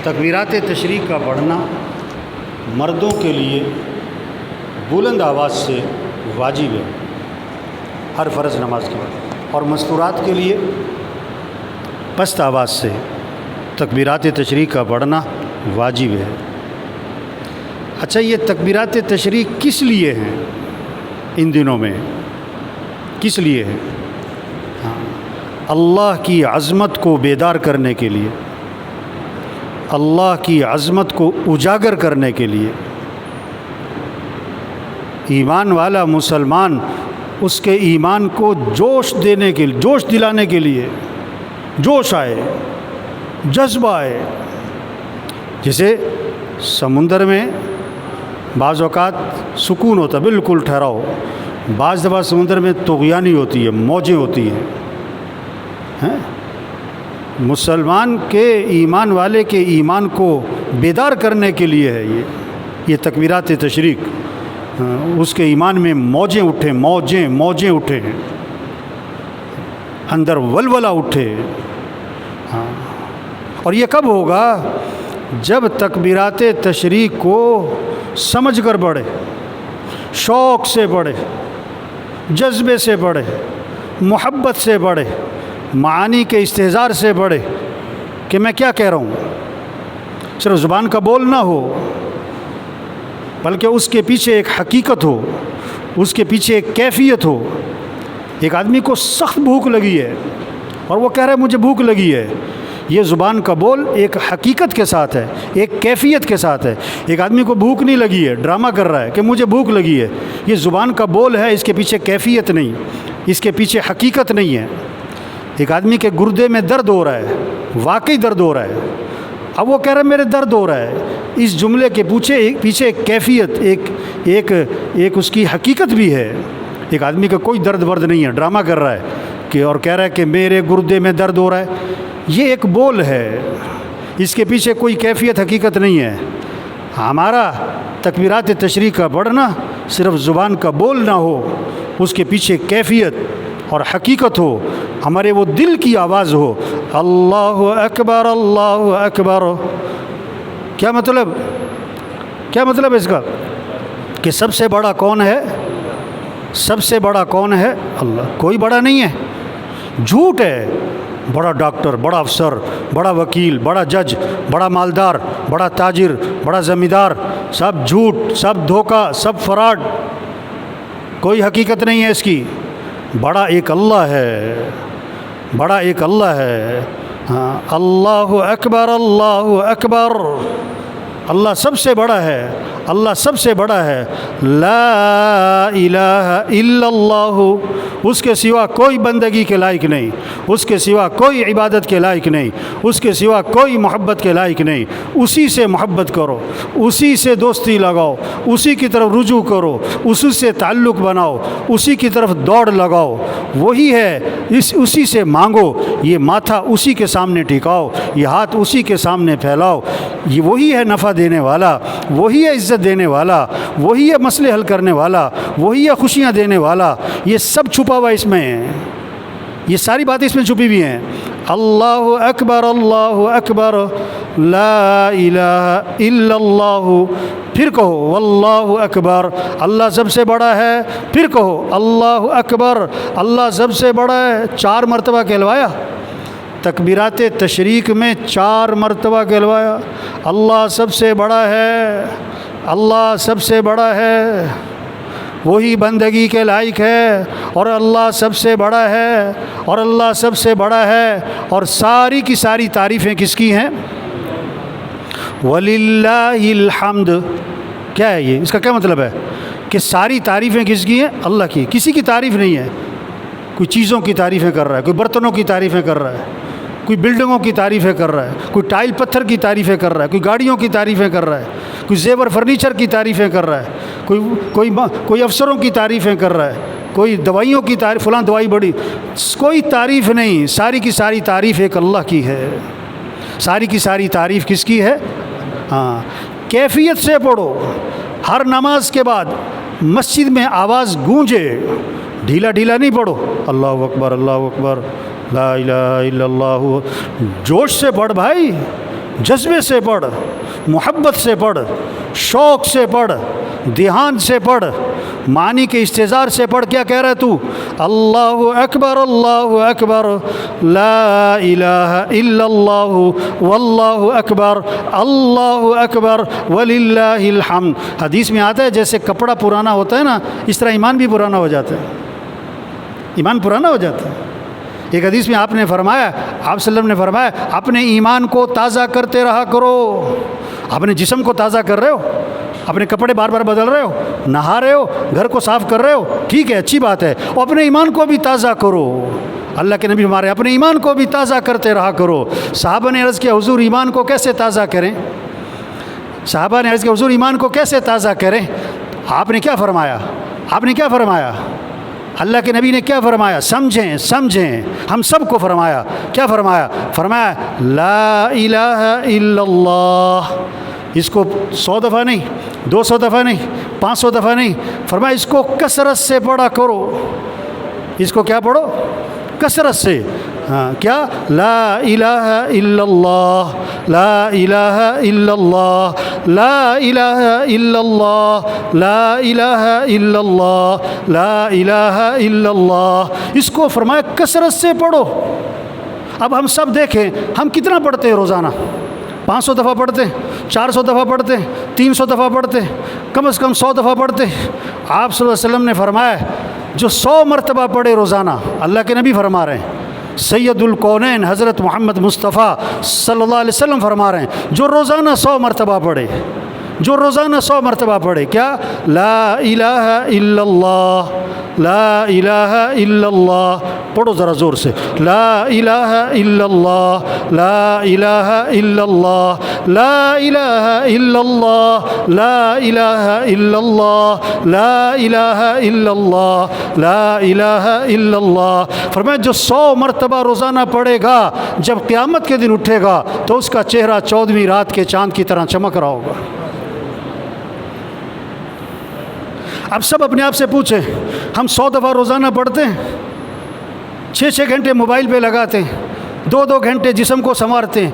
تکبیرات تشریق کا پڑھنا مردوں کے لیے بلند آواز سے واجب ہے ہر فرض نماز کے بعد، اور مستورات کے لیے پست آواز سے تکبیرات تشریق کا پڑھنا واجب ہے۔ اچھا، یہ تکبیرات تشریق کس لیے ہیں ان دنوں میں؟ کس لیے ہیں؟ اللہ کی عظمت کو بیدار کرنے کے لیے، اللہ کی عظمت کو اجاگر کرنے کے لیے۔ ایمان والا مسلمان اس کے ایمان کو جوش دینے کے لیے، جوش دلانے کے لیے، جوش آئے، جذبہ آئے۔ جیسے سمندر میں بعض اوقات سکون ہوتا ہے، بالکل ٹھہراؤ، بعض دفعہ سمندر میں طغیانی ہوتی ہے، موجیں ہوتی ہیں۔ مسلمان کے ایمان والے کے ایمان کو بیدار کرنے کے لیے ہے یہ تکبیرات تشریق۔ اس کے ایمان میں موجیں اٹھیں، موجیں اٹھیں، اندر ولولہ اٹھے۔ اور یہ کب ہوگا؟ جب تکبیرات تشریق کو سمجھ کر پڑھے، شوق سے پڑھے، جذبے سے پڑھے، محبت سے پڑھے، معانی کے استحضار سے پڑھے کہ میں کیا کہہ رہا ہوں۔ صرف زبان کا بول نہ ہو، بلکہ اس کے پیچھے ایک حقیقت ہو، اس کے پیچھے ایک کیفیت ہو۔ ایک آدمی کو سخت بھوک لگی ہے اور وہ کہہ رہا ہے مجھے بھوک لگی ہے، یہ زبان کا بول ایک حقیقت کے ساتھ ہے، ایک کیفیت کے ساتھ ہے۔ ایک آدمی کو بھوک نہیں لگی ہے، ڈرامہ کر رہا ہے کہ مجھے بھوک لگی ہے، یہ زبان کا بول ہے، اس کے پیچھے کیفیت نہیں، اس کے پیچھے حقیقت نہیں ہے۔ ایک آدمی کے گردے میں درد ہو رہا ہے، واقعی درد ہو رہا ہے، اب وہ کہہ رہا ہے میرے درد ہو رہا ہے، اس جملے کے پیچھے ایک کیفیت، ایک اس کی حقیقت بھی ہے۔ ایک آدمی کا کوئی درد ورد نہیں ہے، ڈرامہ کر رہا ہے اور کہہ رہا ہے کہ میرے گردے میں درد ہو رہا ہے، یہ ایک بول ہے، اس کے پیچھے کوئی کیفیت حقیقت نہیں ہے۔ ہمارا تکبیرات تشریق کا پڑھنا صرف زبان کا بول نہ ہو، اس کے پیچھے کیفیت اور حقیقت ہو، ہمارے وہ دل کی آواز ہو، اللہ اکبر اللہ اکبر۔ کیا مطلب اس کا؟ کہ سب سے بڑا کون ہے؟ سب سے بڑا کون ہے؟ اللہ، کوئی بڑا نہیں ہے۔ جھوٹ ہے، بڑا ڈاکٹر، بڑا افسر، بڑا وکیل، بڑا جج، بڑا مالدار، بڑا تاجر، بڑا زمیندار، سب جھوٹ، سب دھوکہ، سب فراڈ، کوئی حقیقت نہیں ہے اس کی۔ بڑا ایک اللہ ہے، بڑا ایک اللہ ہے۔ اللہ اکبر اللہ اکبر، اللہ سب سے بڑا ہے، اللہ سب سے بڑا ہے۔ لا الہ الا اللہ، اس کے سوا کوئی بندگی کے لائق نہیں، اس کے سوا کوئی عبادت کے لائق نہیں، اس کے سوا کوئی محبت کے لائق نہیں۔ اسی سے محبت کرو، اسی سے دوستی لگاؤ، اسی کی طرف رجوع کرو، اسی سے تعلق بناؤ، اسی کی طرف دوڑ لگاؤ، وہی ہے، اسی سے مانگو، یہ ماتھا اسی کے سامنے ٹھکاؤ، یہ ہاتھ اسی کے سامنے پھیلاؤ۔ یہ وہی ہے نفع دینے والا، وہی ہے عزت دینے والا، وہی ہے مسئلے حل کرنے والا، وہی ہے خوشیاں دینے والا۔ یہ سب چھپا ہوا اس میں ہے، یہ ساری باتیں اس میں چھپی ہوئی ہیں۔ اللہ اکبر لا الہ الا اللہ، پھر کہو واللہ اکبر، اللہ سب سے بڑا ہے، پھر کہو اللہ اکبر، اللہ سب سے بڑا ہے۔ 4 مرتبہ کہلوایا، تکبیرات تشریق میں 4 مرتبہ کہلوایا، اللہ سب سے بڑا ہے، اللہ سب سے بڑا ہے، وہی بندگی کے لائق ہے، اور اللہ سب سے بڑا ہے، اور اللہ سب سے بڑا ہے۔ اور ساری کی ساری تعریفیں کس کی ہیں؟ وَلِلَّهِ الْحَمْدُ۔ کیا ہے یہ؟ اس کا کیا مطلب ہے؟ کہ ساری تعریفیں کس کی ہیں؟ اللہ کی، کسی کی تعریف نہیں ہے۔ کوئی چیزوں کی تعریفیں کر رہا ہے، کوئی برتنوں کی تعریفیں کر رہا ہے، کوئی بلڈنگوں کی تعریفیں کر رہا ہے، کوئی ٹائل پتھر کی تعریفیں کر رہا ہے، کوئی گاڑیوں کی تعریفیں کر رہا ہے، کوئی زیور فرنیچر کی تعریفیں کر رہا ہے، کوئی افسروں کی تعریفیں کر رہا ہے، کوئی دوائیوں کی تعریف، فلاں دوائی بڑی، کوئی تعریف نہیں، ساری کی ساری تعریف ایک اللہ کی ہے۔ ساری کی ساری تعریف کس کی ہے؟ کیفیت سے پڑھو، ہر نماز کے بعد مسجد میں آواز گونجے، ڈھیلا ڈھیلا نہیں پڑھو، اللہ اکبر لا الہ الا اللہ، جوش سے پڑھ بھائی، جذبے سے پڑھ، محبت سے پڑھ، شوق سے پڑھ، دھیان سے پڑھ، معنی کے استحضار سے پڑھ. کیا کہہ رہا ہے تو؟ اللہ اکبر اللہ اکبر لا الہ الا اللہ واللہ اکبر اللہ اکبر وللہ الحمد. حدیث میں آتا ہے جیسے کپڑا پرانا ہوتا ہے نا، اس طرح ایمان بھی پرانا ہو جاتا ہے. ایمان پرانا ہو جاتا ہے. ایک حدیث میں آپ نے فرمایا، آپ صلی اللہ علیہ وسلم نے فرمایا، اپنے ایمان کو تازہ کرتے رہا کرو. اپنے جسم کو تازہ کر رہے ہو، اپنے کپڑے بار بار بدل رہے ہو، نہا رہے ہو، گھر کو صاف کر رہے ہو، ٹھیک ہے، اچھی بات ہے، اور اپنے ایمان کو بھی تازہ کرو. اللہ کے نبی ہمارے اپنے ایمان کو بھی تازہ کرتے رہا کرو. صحابہ نے عرض کیا حضور ایمان کو کیسے تازہ کریں؟ صحابہ نے عرض کیا حضور ایمان کو کیسے تازہ کریں؟ آپ نے کیا فرمایا؟ آپ نے کیا فرمایا؟ اللہ کے نبی نے کیا فرمایا؟ سمجھیں ہم سب کو فرمایا. کیا فرمایا؟ فرمایا لا الہ الا اللہ. اس کو 100 دفعہ نہیں، 200 دفعہ نہیں، 500 دفعہ نہیں، فرمایا اس کو کثرت سے پڑھا کرو. اس کو کیا پڑھو؟ کثرت سے. ہاں کیا؟ لا الہ الا اللہ لا الہ الا اللہ لا الہ الا اللہ لا الہ الا اللہ لا الہ الا اللہ. اس کو فرمایا کثرت سے پڑھو. اب ہم سب دیکھیں ہم کتنا پڑھتے ہیں روزانہ؟ 500 دفعہ پڑھتے، 400 دفعہ پڑھتے، 300 دفعہ پڑھتے، کم از کم 100 دفعہ پڑھتے. آپ صلی اللہ علیہ وسلم نے فرمایا جو 100 مرتبہ پڑھے روزانہ، اللہ کے نبی فرما رہے ہیں، سید الکونین حضرت محمد مصطفیٰ صلی اللہ علیہ وسلم فرما رہے ہیں جو روزانہ 100 مرتبہ پڑھے، جو روزانہ 100 مرتبہ پڑھے. کیا؟ لا الہ الا اللہ لا الہ الا اللہ. پڑھو ذرا زور سے. لا الہ الا اللہ لا الہ الا اللہ لا الہ الا اللہ لا الہ الا اللہ لا الہ الا اللہ لا الہ الا اللہ. فرمایا جو 100 مرتبہ روزانہ پڑھے گا جب قیامت کے دن اٹھے گا تو اس کا چہرہ 14ویں رات کے چاند کی طرح چمک رہا ہوگا. اب سب اپنے آپ سے پوچھیں، ہم 100 دفعہ روزانہ پڑھتے ہیں، 6 گھنٹے موبائل پہ لگاتے ہیں، 2 گھنٹے جسم کو سنوارتے ہیں،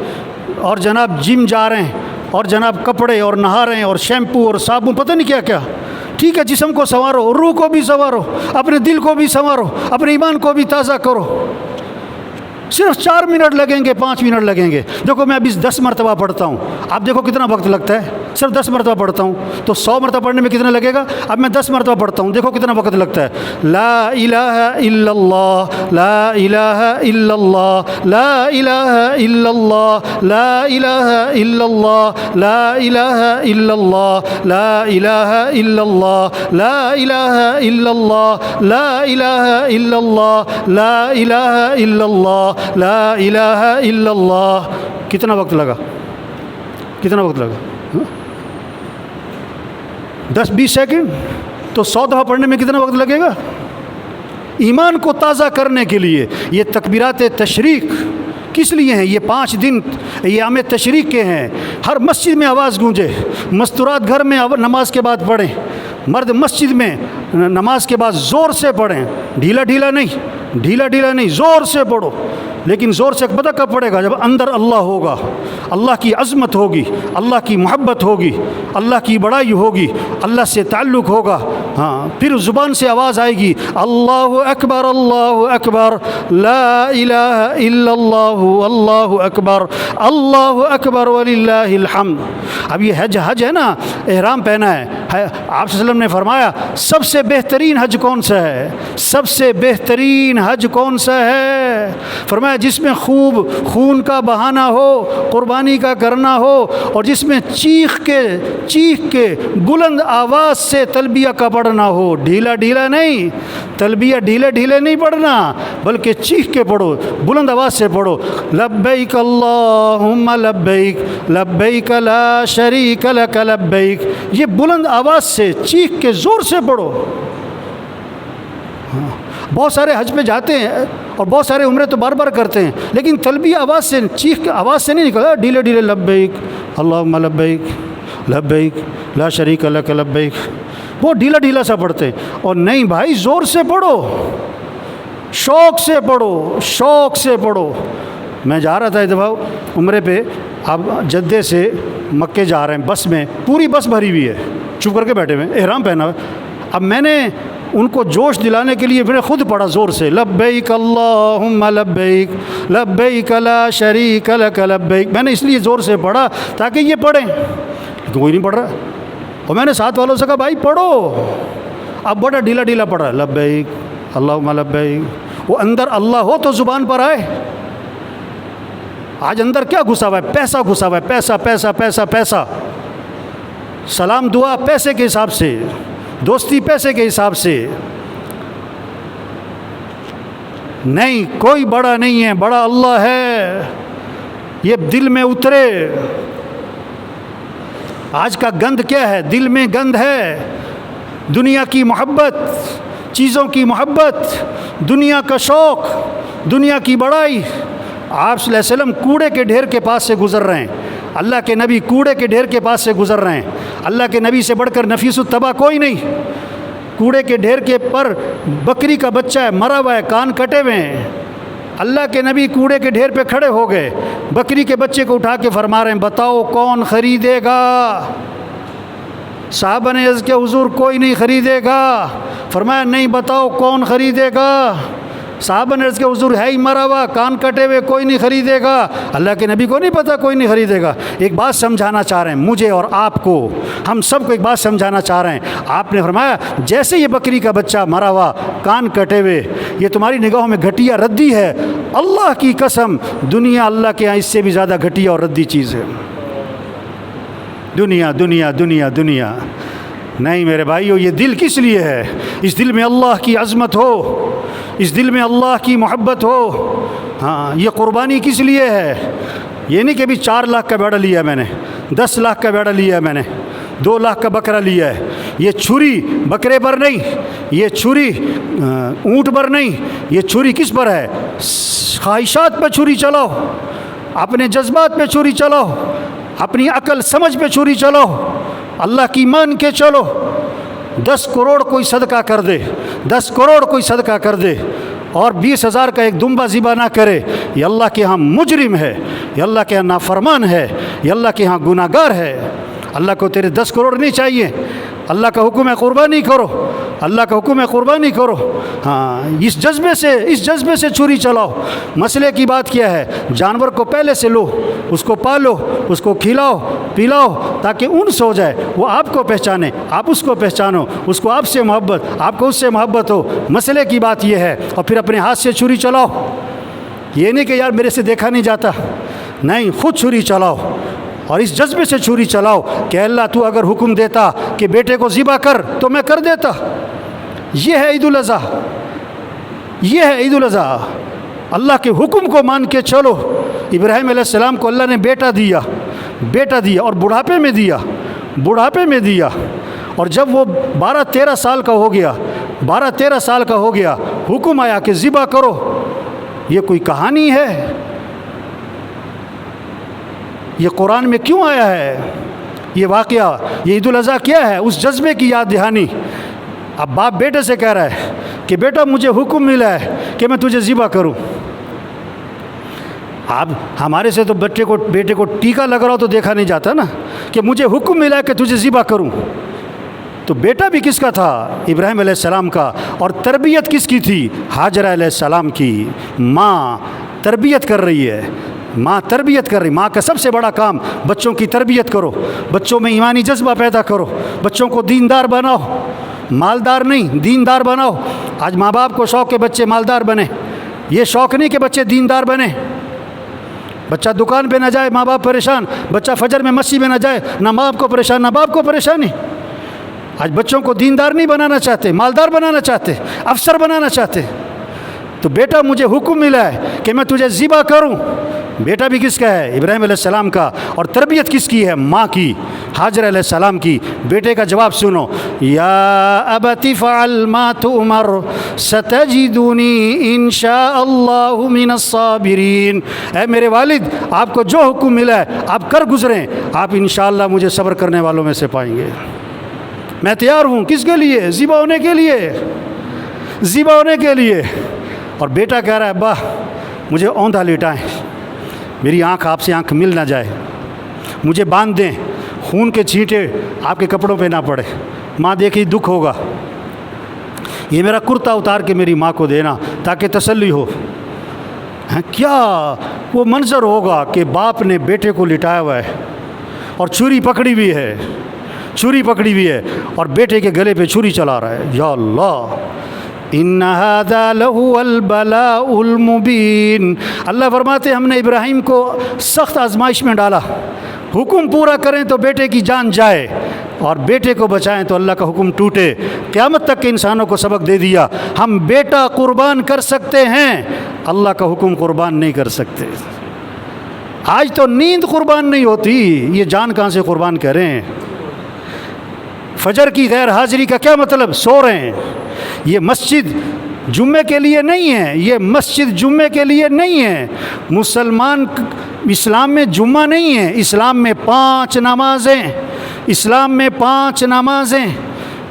اور جناب جم جا رہے ہیں، اور جناب کپڑے اور نہا رہے ہیں، اور شیمپو اور صابن، پتہ نہیں کیا کیا. ٹھیک ہے، جسم کو سنوارو، روح کو بھی سنوارو، اپنے دل کو بھی سنوارو، اپنے ایمان کو بھی تازہ کرو. صرف 4 منٹ لگیں گے، 5 منٹ لگیں گے. دیکھو میں ابھی 10 مرتبہ پڑھتا ہوں، آپ دیکھو کتنا وقت لگتا ہے. صرف 10 مرتبہ پڑھتا ہوں تو 100 مرتبہ پڑھنے میں کتنا لگے گا؟ اب میں 10 مرتبہ پڑھتا ہوں، دیکھو کتنا وقت لگتا ہے. لا الہ الا اللہ لا الہ الا اللہ لا الہ الا اللہ لا الہ الا اللہ لا الہ الا اللہ لا الہ الا اللہ لا الہ الا اللہ لا الہ الا اللہ لا الہ الا اللہ لا الہ الا اللہ. کتنا وقت لگا؟ کتنا وقت لگا؟ 10-20 سیکنڈ. تو 100 دفعہ پڑھنے میں کتنا وقت لگے گا؟ ایمان کو تازہ کرنے کے لیے یہ تکبیرات تشریق کس لیے ہیں؟ یہ 5 دن ایام تشریق کے ہیں. ہر مسجد میں آواز گونجے، مستورات گھر میں نماز کے بعد پڑھیں، مرد مسجد میں نماز کے بعد زور سے پڑھیں، ڈھیلا ڈھیلا نہیں، زور سے پڑھو. لیکن زور سے پتہ کب پڑے گا؟ جب اندر اللہ ہوگا، اللہ کی عظمت ہوگی، اللہ کی محبت ہوگی، اللہ کی بڑائی ہوگی، اللہ سے تعلق ہوگا. ہاں پھر زبان سے آواز آئے گی اللہ اکبر لا الہ الا اللہ اللہ اکبر وللہ الحمد. اب یہ حج ہے نا، احرام پہنا ہے. آپ صلی اللہ علیہ وسلم نے فرمایا سب سے بہترین حج کون سا ہے؟ سب سے بہترین حج کون سا ہے؟ فرمایا جس میں خوب خون کا بہانا ہو، قربانی کا کرنا ہو، اور جس میں چیخ کے بلند آواز سے تلبیہ کا پڑھنا ہو. ڈھیلا نہیں، تلبیہ ڈھیلے نہیں پڑھنا، بلکہ چیخ کے پڑھو، بلند آواز سے پڑھو. لبیک اللہم لبیک لبیک لا شریک لک لبیک. یہ بلند آواز سے چیخ کے زور سے پڑھو. بہت سارے حج پہ جاتے ہیں اور بہت سارے عمرے تو بار بار کرتے ہیں، لیکن تلبیہ آواز سے، چیخ آواز سے نہیں نکلتا، ڈھیلے لبیک اللہم لبیک لبیک لا شریک لک لبیک. وہ ڈھیلا سا پڑھتے ہیں. اور نہیں بھائی، زور سے پڑھو، شوق سے پڑھو. میں جا رہا تھا ایک دفعہ عمرے پہ، اب جدے سے مکے جا رہے ہیں بس میں، پوری بس بھری ہوئی ہے، چپ کر کے بیٹھے ہوئے، احرام پہنا ہوا۔ اب میں نے ان کو جوش دلانے کے لیے میں نے خود پڑھا زور سے، لبیک اللہم لبیک لبیک لا شریک لک لبیک۔ میں نے اس لیے زور سے پڑھا تاکہ یہ پڑھیں، لیکن کوئی نہیں پڑھ رہا، اور میں نے ساتھ والوں سے کہا بھائی پڑھو، اب بڑا ڈھیلا ڈھیلا پڑھ رہا ہے، لبیک اللہم لبیک۔ وہ اندر اللہ ہو تو زبان پر آئے۔ آج اندر کیا گھسا ہوا ہے؟ پیسہ گھسا ہوا ہے، پیسہ پیسہ پیسہ پیسہ، سلام دعا پیسے کے حساب سے، دوستی پیسے کے حساب سے۔ نہیں، کوئی بڑا نہیں ہے، بڑا اللہ ہے، یہ دل میں اترے۔ آج کا گند کیا ہے؟ دل میں گند ہے، دنیا کی محبت، چیزوں کی محبت، دنیا کا شوق، دنیا کی بڑائی۔ آپ صلی اللہ علیہ وسلم کوڑے کے ڈھیر کے پاس سے گزر رہے ہیں، اللہ کے نبی کوڑے کے ڈھیر کے پاس سے گزر رہے ہیں۔ اللہ کے نبی سے بڑھ کر نفیس الطبع کوئی نہیں۔ کوڑے کے ڈھیر کے پر بکری کا بچہ ہے، مرا ہوا ہے، کان کٹے ہوئے ہیں۔ اللہ کے نبی کوڑے کے ڈھیر پہ کھڑے ہو گئے، بکری کے بچے کو اٹھا کے فرما رہے ہیں بتاؤ کون خریدے گا؟ صحابہ نے عرض کیا حضور کوئی نہیں خریدے گا۔ فرمایا نہیں، بتاؤ کون خریدے گا؟ صحابہ نے عرض کیا حضور ہے ہی مرا ہوا، کان کٹے ہوئے، کوئی نہیں خریدے گا۔ اللہ کے نبی کو نہیں پتہ کوئی نہیں خریدے گا۔ ایک بات سمجھانا چاہ رہے ہیں مجھے اور آپ کو، ہم سب کو ایک بات سمجھانا چاہ رہے ہیں۔ آپ نے فرمایا جیسے یہ بکری کا بچہ مرا ہوا، کان کٹے ہوئے، یہ تمہاری نگاہوں میں گھٹیا ردی ہے، اللہ کی قسم دنیا اللہ کے ہاں اس سے بھی زیادہ گھٹیا اور ردی چیز ہے۔ دنیا دنیا دنیا دنیا نہیں میرے بھائیو، یہ دل کس لیے ہے؟ اس دل میں اللہ کی عظمت ہو، اس دل میں اللہ کی محبت ہو۔ ہاں، یہ قربانی کس لیے ہے؟ یہ نہیں کہ ابھی 4 لاکھ کا بیڑا لیا ہے میں نے، 10 لاکھ کا بیڑا لیا ہے میں نے، 2 لاکھ کا بکرا لیا ہے۔ یہ چھری بکرے پر نہیں، یہ چھری اونٹ پر نہیں، یہ چھری کس پر ہے؟ خواہشات پہ چھری چلاؤ، اپنے جذبات پہ چھری چلاؤ، اپنی عقل سمجھ پہ چھری چلاؤ، اللہ کی مان کے چلو۔ 10 کروڑ کوئی صدقہ کر دے، 10 کروڑ کوئی صدقہ کر دے اور 20,000 کا ایک دمبا ذبح نہ کرے، یہ اللہ کے ہاں مجرم ہے، یہ اللہ کے ہاں نافرمان ہے، یہ اللہ کے ہاں گناہ گار ہے۔ اللہ کو تیرے 10 کروڑ نہیں چاہیے، اللہ کا حکم ہے قربانی کرو، اللہ کا حکم ہے قربانی کرو۔ ہاں، اس جذبے سے چھری چلاؤ۔ مسئلے کی بات کیا ہے؟ جانور کو پہلے سے لو، اس کو پالو، اس کو کھلاؤ پلاؤ تاکہ انس ہو جائے، وہ آپ کو پہچانے، آپ اس کو پہچانو، اس کو آپ سے محبت، آپ کو اس سے محبت ہو۔ مسئلے کی بات یہ ہے، اور پھر اپنے ہاتھ سے چھری چلاؤ۔ یہ نہیں کہ یار میرے سے دیکھا نہیں جاتا، نہیں، خود چھری چلاؤ اور اس جذبے سے چھری چلاؤ کہ اللہ تو اگر حکم دیتا کہ بیٹے کو ذبح کر تو میں کر دیتا۔ یہ ہے عید الاضحیٰ، یہ ہے عید الاضحیٰ۔ اللہ کے حکم کو مان کے چلو۔ ابراہیم علیہ السلام کو اللہ نے بیٹا دیا اور بڑھاپے میں دیا، اور جب وہ 12-13 سال کا ہو گیا، 12-13 سال کا ہو گیا، حکم آیا کہ ذبح کرو۔ یہ کوئی کہانی ہے؟ یہ قرآن میں کیوں آیا ہے یہ واقعہ؟ یہ عید الاضحیٰ کیا ہے؟ اس جذبے کی یاد دہانی۔ اب باپ بیٹے سے کہہ رہا ہے کہ بیٹا مجھے حکم ملا ہے کہ میں تجھے ذبح کروں۔ آپ ہمارے سے تو بیٹے کو ٹیکا لگ رہا ہو تو دیکھا نہیں جاتا نا، کہ مجھے حکم ملا ہے کہ تجھے ذبح کروں۔ تو بیٹا بھی کس کا تھا؟ ابراہیم علیہ السلام کا۔ اور تربیت کس کی تھی؟ ہاجرہ علیہ السلام کی۔ ماں تربیت کر رہی ہے، ماں تربیت کر رہی۔ ماں کا سب سے بڑا کام بچوں کی تربیت کرو، بچوں میں ایمانی جذبہ پیدا کرو، بچوں کو دیندار بناؤ، مالدار نہیں دیندار بناؤ۔ آج ماں باپ کو شوق کے بچے مالدار بنے، یہ شوق نہیں کہ بچے دیندار بنے۔ بچہ دکان پہ نہ جائے ماں باپ پریشان، بچہ فجر میں مسجد میں نہ جائے نہ ماں باپ کو پریشان نہ باپ کو پریشانی۔ آج بچوں کو دیندار نہیں بنانا چاہتے، مالدار بنانا چاہتے، افسر بنانا چاہتے۔ تو بیٹا مجھے حکم ملا ہے کہ میں تجھے ذبح کروں۔ بیٹا بھی کس کا ہے؟ ابراہیم علیہ السلام کا۔ اور تربیت کس کی ہے؟ ماں کی، ہاجر علیہ السلام کی۔ بیٹے کا جواب سنو، یا ابت فعل ما تؤمر ستجدنی ان شاء اللہ من الصابرین۔ اے میرے والد، آپ کو جو حکم ملا ہے آپ کر گزریں، آپ انشاءاللہ مجھے صبر کرنے والوں میں سے پائیں گے۔ میں تیار ہوں، کس کے لیے؟ ذبح ہونے کے لیے، ذبح ہونے کے لیے۔ اور بیٹا کہہ رہا ہے ابا مجھے اوندھا لیٹائیں، میری آنکھ آپ سے آنکھ مل نہ جائے، مجھے باندھ دیں، خون کے چھینٹے آپ کے کپڑوں پہ نہ پڑے، ماں دیکھی دکھ ہوگا، یہ میرا کرتا اتار کے میری ماں کو دینا تاکہ تسلی ہو۔ کیا وہ منظر ہوگا کہ باپ نے بیٹے کو لٹایا ہوا ہے اور چھری پکڑی ہوئی ہے، چھری پکڑی ہوئی ہے اور بیٹے کے گلے پہ چھری چلا رہا ہے۔ یا اللہ، ان ھذا لہو البلاء المبین۔ اللہ فرماتے ہم نے ابراہیم کو سخت آزمائش میں ڈالا، حکم پورا کریں تو بیٹے کی جان جائے اور بیٹے کو بچائیں تو اللہ کا حکم ٹوٹے۔ قیامت تک کے انسانوں کو سبق دے دیا، ہم بیٹا قربان کر سکتے ہیں، اللہ کا حکم قربان نہیں کر سکتے۔ آج تو نیند قربان نہیں ہوتی، یہ جان کہاں سے قربان کریں؟ فجر کی غیر حاضری کا کیا مطلب؟ سو رہے ہیں۔ یہ مسجد جمعے کے لیے نہیں ہے، یہ مسجد جمعے کے لیے نہیں ہے۔ مسلمان اسلام میں جمعہ نہیں ہے، اسلام میں 5 نمازیں، اسلام میں 5 نمازیں،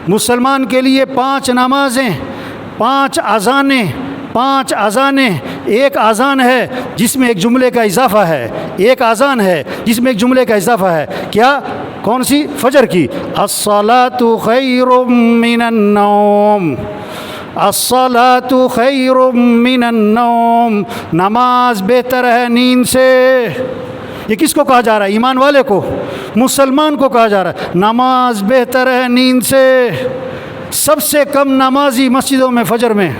مسلمان کے لیے 5 نمازیں، 5 اذانیں، 5 اذانیں۔ ایک اذان ہے جس میں ایک جملے کا اضافہ ہے، ایک اذان ہے جس میں ایک جملے کا اضافہ ہے۔ کیا؟ کون سی؟ فجر کی، الصلاۃ خیر من النوم، الصلاۃ خیر من النوم، نماز بہتر ہے نیند سے۔ یہ کس کو کہا جا رہا ہے؟ ایمان والے کو، مسلمان کو کہا جا رہا ہے نماز بہتر ہے نیند سے۔ سب سے کم نمازی مسجدوں میں فجر میں،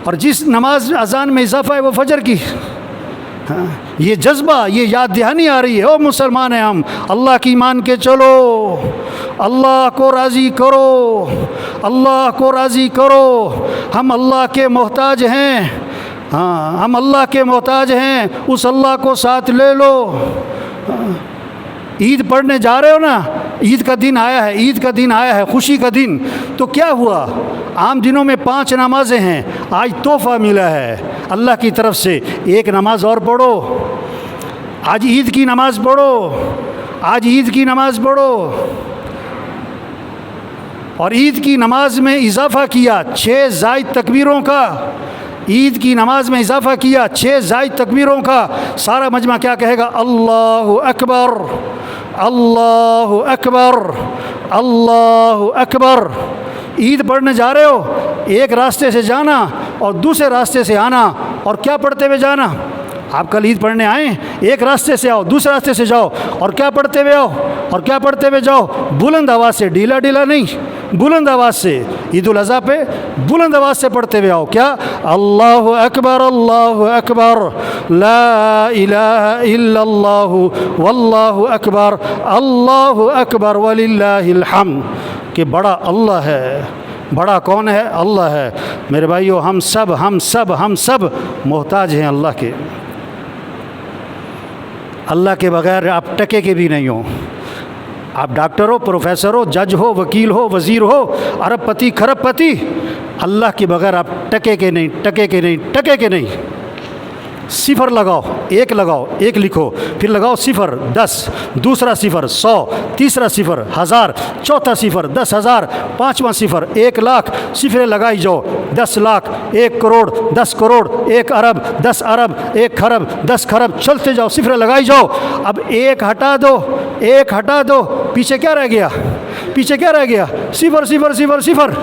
اور جس نماز اذان میں اضافہ ہے وہ فجر کی۔ یہ جذبہ، یہ یاد دہانی آ رہی ہے، او مسلمان ہیں ہم، اللہ کی مان کے چلو، اللہ کو راضی کرو، اللہ کو راضی کرو، ہم اللہ کے محتاج ہیں، ہاں ہم اللہ کے محتاج ہیں، اس اللہ کو ساتھ لے لو۔ عید پڑھنے جا رہے ہو نا، عید کا دن آیا ہے، عید کا دن آیا ہے، خوشی کا دن، تو کیا ہوا؟ عام دنوں میں 5 نمازیں ہیں، آج تحفہ ملا ہے اللہ کی طرف سے، ایک نماز اور پڑھو، آج عید کی نماز پڑھو، آج عید کی نماز پڑھو۔ اور عید کی نماز میں اضافہ کیا 6 زائد تکبیروں کا، عید کی نماز میں اضافہ کیا 6 زائد تکبیروں کا۔ سارا مجمع کیا کہے گا؟ اللہ اکبر، اللہ اکبر، اللہ اکبر۔ عید پڑھنے جا رہے ہو، ایک راستے سے جانا اور دوسرے راستے سے آنا، اور کیا پڑھتے ہوئے جانا؟ آپ کل عید پڑھنے آئیں، ایک راستے سے آؤ، دوسرے راستے سے جاؤ، اور کیا پڑھتے ہوئے آؤ، اور کیا پڑھتے ہوئے جاؤ؟ بلند آواز سے، ڈھیلا ڈھیلا نہیں، بلند آواز سے۔ عید الاضحیٰ پہ بلند آواز سے پڑھتے ہوئے آؤ، کیا؟ اللہ اکبر، اللہ اکبر، لا الہ الا اللہ، واللہ اکبر، اللہ اکبر وللہ الحمد۔ کہ بڑا اللہ ہے، بڑا کون ہے؟ اللہ ہے۔ میرے بھائیو، ہم سب محتاج ہیں اللہ کے۔ اللہ کے بغیر آپ ٹکے کے بھی نہیں ہو، آپ ڈاکٹر ہو، پروفیسر ہو، جج ہو، وکیل ہو، وزیر ہو، ارب پتی، کھرب پتی، اللہ کے بغیر آپ ٹکے کے نہیں، ٹکے کے نہیں، ٹکے کے نہیں۔ 0 لگاؤ، 1 لگاؤ، 1 لکھو، پھر لگاؤ 0، 10، دوسرا 0، 100، تیسرا 0، 1000، چوتھا 0، 10,000، پانچواں 0، 1 لاکھ، صفریں لگائی جاؤ، 10 لاکھ، 1 کروڑ، 10 کروڑ، 1 ارب، 10 ارب، 1 خرب، 10 خرب، چلتے جاؤ، صفریں لگائی جاؤ۔ اب 1 ہٹا دو، 1 ہٹا دو، پیچھے کیا رہ گیا؟ پیچھے کیا رہ گیا؟ 0 0 0 0۔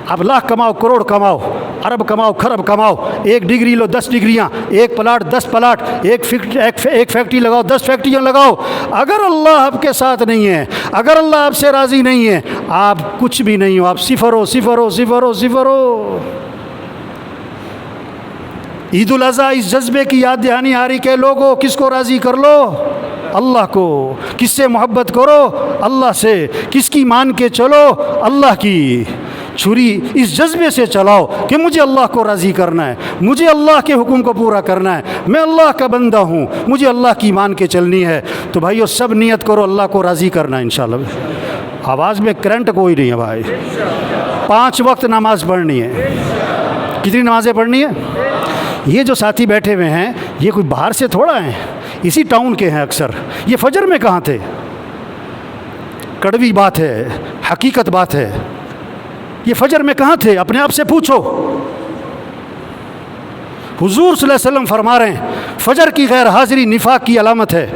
اب لاکھ کماؤ، کروڑ کماؤ، ارب کماؤ، خرب کماؤ، 1 ڈگری لو، 10 ڈگریاں، 1 پلاٹ، 10 پلاٹ، ایک فیکٹری لگاؤ، 10 فیکٹریاں لگاؤ۔ اگر اللہ آپ کے ساتھ نہیں ہے، اگر اللہ آپ سے راضی نہیں ہے، آپ کچھ بھی نہیں ہو، آپ 0 ہو، 0 ہو، 0 ہو، 0 ہو۔ عید الاضحیٰ اس جذبے کی یاد دہانی آ رہی کہ لوگوں کس کو راضی کر لو؟ اللہ کو۔ کس سے محبت کرو؟ اللہ سے۔ کس کی مان کے چلو؟ اللہ کی۔ چھری اس جذبے سے چلاؤ کہ مجھے اللہ کو راضی کرنا ہے، مجھے اللہ کے حکم کو پورا کرنا ہے، میں اللہ کا بندہ ہوں، مجھے اللہ کی مان کے چلنی ہے۔ تو بھائیو سب نیت کرو اللہ کو راضی کرنا ہے انشاءاللہ۔ آواز میں کرنٹ کوئی نہیں ہے بھائی۔ 5 وقت نماز پڑھنی ہے۔ کتنی نمازیں پڑھنی ہے؟ یہ جو ساتھی بیٹھے ہوئے ہیں یہ کوئی باہر سے تھوڑا ہیں، اسی ٹاؤن کے ہیں اکثر۔ یہ فجر میں کہاں تھے؟ کڑوی بات ہے، حقیقت بات ہے۔ یہ فجر میں کہاں تھے؟ اپنے آپ سے پوچھو۔ حضور صلی اللہ علیہ وسلم فرما رہے ہیں فجر کی غیر حاضری نفاق کی علامت ہے۔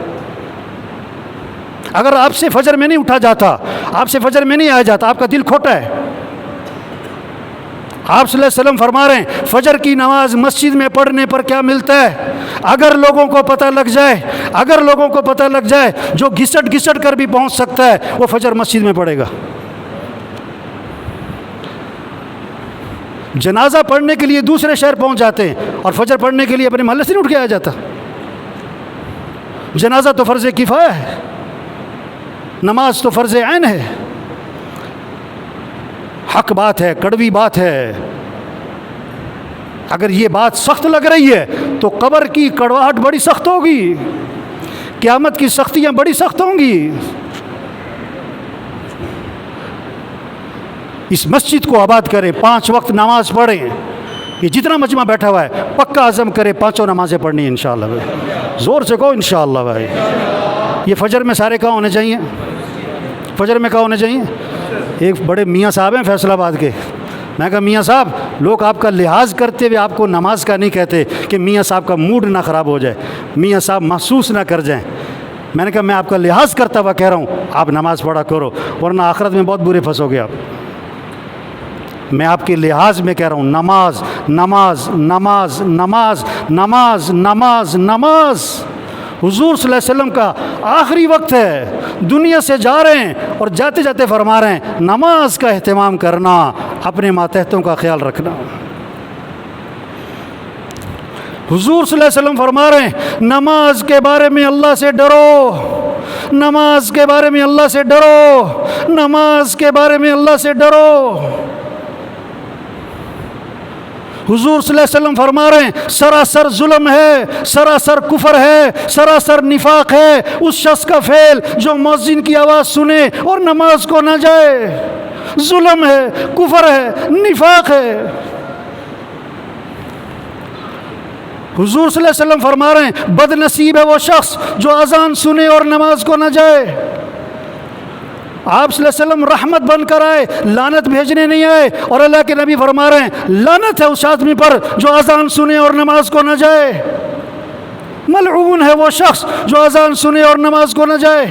اگر آپ سے فجر میں نہیں اٹھا جاتا، آپ سے فجر میں نہیں آیا جاتا، آپ کا دل کھوٹا ہے۔ آپ صلی اللہ علیہ وسلم فرما رہے ہیں فجر کی نماز مسجد میں پڑھنے پر کیا ملتا ہے؟ اگر لوگوں کو پتہ لگ جائے، اگر لوگوں کو پتہ لگ جائے، جو گھسٹ گھسٹ کر بھی پہنچ سکتا ہے وہ فجر مسجد میں پڑھے گا۔ جنازہ پڑھنے کے لیے دوسرے شہر پہنچ جاتے ہیں اور فجر پڑھنے کے لیے اپنے محلے سے نہیں اٹھ کے آیا جاتا۔ جنازہ تو فرض کفایہ ہے، نماز تو فرض عین ہے۔ حق بات ہے، کڑوی بات ہے۔ اگر یہ بات سخت لگ رہی ہے تو قبر کی کڑواہٹ بڑی سخت ہوگی، قیامت کی سختیاں بڑی سخت ہوں گی۔ اس مسجد کو آباد کریں، 5 وقت نماز پڑھیں۔ یہ جتنا مجمع بیٹھا ہوا ہے پکا عزم کرے 5 نمازیں پڑھنی ہے انشاءاللہ بھائی، زور سے کہو انشاءاللہ بھائی۔ یہ فجر میں سارے کہاں ہونے چاہیے؟ فجر میں کہاں ہونے چاہیے؟ ایک بڑے میاں صاحب ہیں فیصل آباد کے، میں کہا میاں صاحب لوگ آپ کا لحاظ کرتے ہوئے آپ کو نماز کا نہیں کہتے کہ میاں صاحب کا موڈ نہ خراب ہو جائے، میاں صاحب محسوس نہ کر جائیں۔ میں نے کہا میں آپ کا لحاظ کرتا ہوا کہہ رہا ہوں آپ نماز پڑھا کرو، ورنہ آخرت میں بہت برے پھنسو گے آپ۔ میں آپ کے لحاظ میں کہہ رہا ہوں نماز نماز نماز نماز نماز نماز نماز۔ حضور صلی اللہ علیہ وسلم کا آخری وقت ہے، دنیا سے جا رہے ہیں اور جاتے جاتے فرما رہے ہیں نماز کا اہتمام کرنا، اپنے ماتحتوں کا خیال رکھنا۔ حضور صلی اللہ علیہ وسلم فرما رہے ہیں نماز کے بارے میں اللہ سے ڈرو، نماز کے بارے میں اللہ سے ڈرو، نماز کے بارے میں اللہ سے ڈرو۔ حضور صلی اللہ علیہ وسلم فرما رہے ہیں سراسر ظلم ہے، سراسر کفر ہے، سراسر نفاق ہے اس شخص کا فعل جو مؤذن کی آواز سنے اور نماز کو نہ جائے۔ ظلم ہے، کفر ہے، نفاق ہے۔ حضور صلی اللہ علیہ وسلم فرما رہے ہیں بد نصیب ہے وہ شخص جو اذان سنے اور نماز کو نہ جائے۔ آپ صلی اللہ علیہ وسلم رحمت بن کر آئے، لعنت بھیجنے نہیں آئے، اور اللہ کے نبی فرما رہے ہیں لعنت ہے اس آدمی پر جو اذان سنے اور نماز کو نہ جائے۔ ملعون ہے وہ شخص جو اذان سنے اور نماز کو نہ جائے۔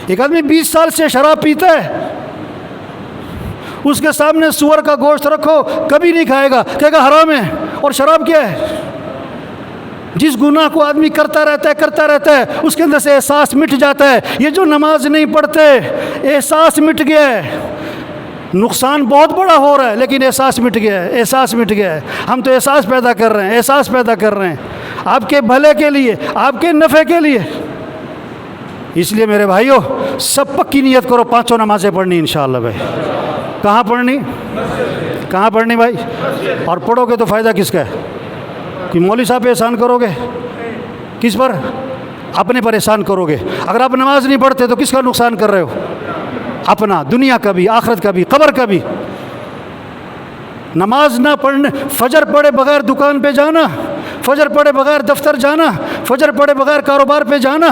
ایک آدمی 20 سال سے شراب پیتا ہے، اس کے سامنے سور کا گوشت رکھو کبھی نہیں کھائے گا، کہے گا حرام ہے۔ اور شراب کیا ہے؟ جس گناہ کو آدمی کرتا رہتا ہے اس کے اندر سے احساس مٹ جاتا ہے۔ یہ جو نماز نہیں پڑھتے احساس مٹ گیا ہے، نقصان بہت بڑا ہو رہا ہے لیکن احساس مٹ گیا ہے، احساس مٹ گیا ہے۔ ہم تو احساس پیدا کر رہے ہیں، احساس پیدا کر رہے ہیں آپ کے بھلے کے لیے، آپ کے نفع کے لیے۔ اس لیے میرے بھائیوں سب پکی نیت کرو 5 نمازیں پڑھنی انشاءاللہ بھائی۔ کہاں پڑھنی؟ کہاں پڑھنی بھائی؟ اور پڑھو گے تو فائدہ کس کا ہے؟ کہ مولوی صاحب پہ احسان کرو گے؟ کس پر؟ اپنے پر احسان کرو گے۔ اگر آپ نماز نہیں پڑھتے تو کس کا نقصان کر رہے ہو؟ اپنا، دنیا کا بھی، آخرت کا بھی، قبر کا بھی۔ نماز نہ پڑھنے، فجر پڑھے بغیر دکان پہ جانا، فجر پڑھے بغیر دفتر جانا، فجر پڑھے بغیر کاروبار پہ جانا،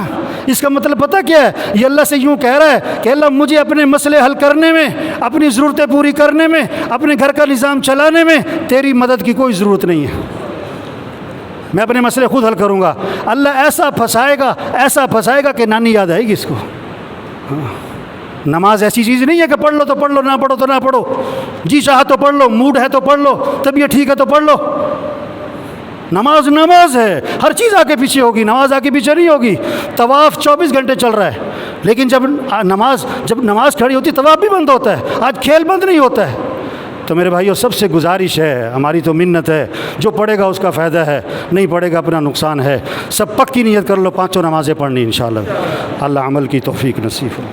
اس کا مطلب پتہ کیا ہے؟ یہ اللہ سے یوں کہہ رہا ہے کہ اللہ مجھے اپنے مسئلے حل کرنے میں، اپنی ضرورتیں پوری کرنے میں، اپنے گھر کا نظام چلانے میں تیری مدد کی کوئی ضرورت نہیں ہے، میں اپنے مسئلے خود حل کروں گا۔ اللہ ایسا پھنسائے گا کہ نانی یاد آئے گی اس کو۔ نماز ایسی چیز نہیں ہے کہ پڑھ لو تو پڑھ لو، نہ پڑھو تو نہ پڑھو، جی چاہا تو پڑھ لو، موڈ ہے تو پڑھ لو، طبیعت ٹھیک ہے تو پڑھ لو۔ نماز نماز ہے، ہر چیز آگے پیچھے ہوگی، نماز آگے پیچھے نہیں ہوگی۔ طواف 24 گھنٹے چل رہا ہے لیکن جب نماز کھڑی ہوتی طواف بھی بند ہوتا ہے، آج کھیل بند نہیں ہوتا ہے۔ تو میرے بھائیوں سب سے گزارش ہے، ہماری تو منت ہے، جو پڑھے گا اس کا فائدہ ہے، نہیں پڑھے گا اپنا نقصان ہے۔ سب پکی نیت کر لو 5 نمازیں پڑھنی انشاءاللہ۔ اللہ عمل کی توفیق نصیب ہو۔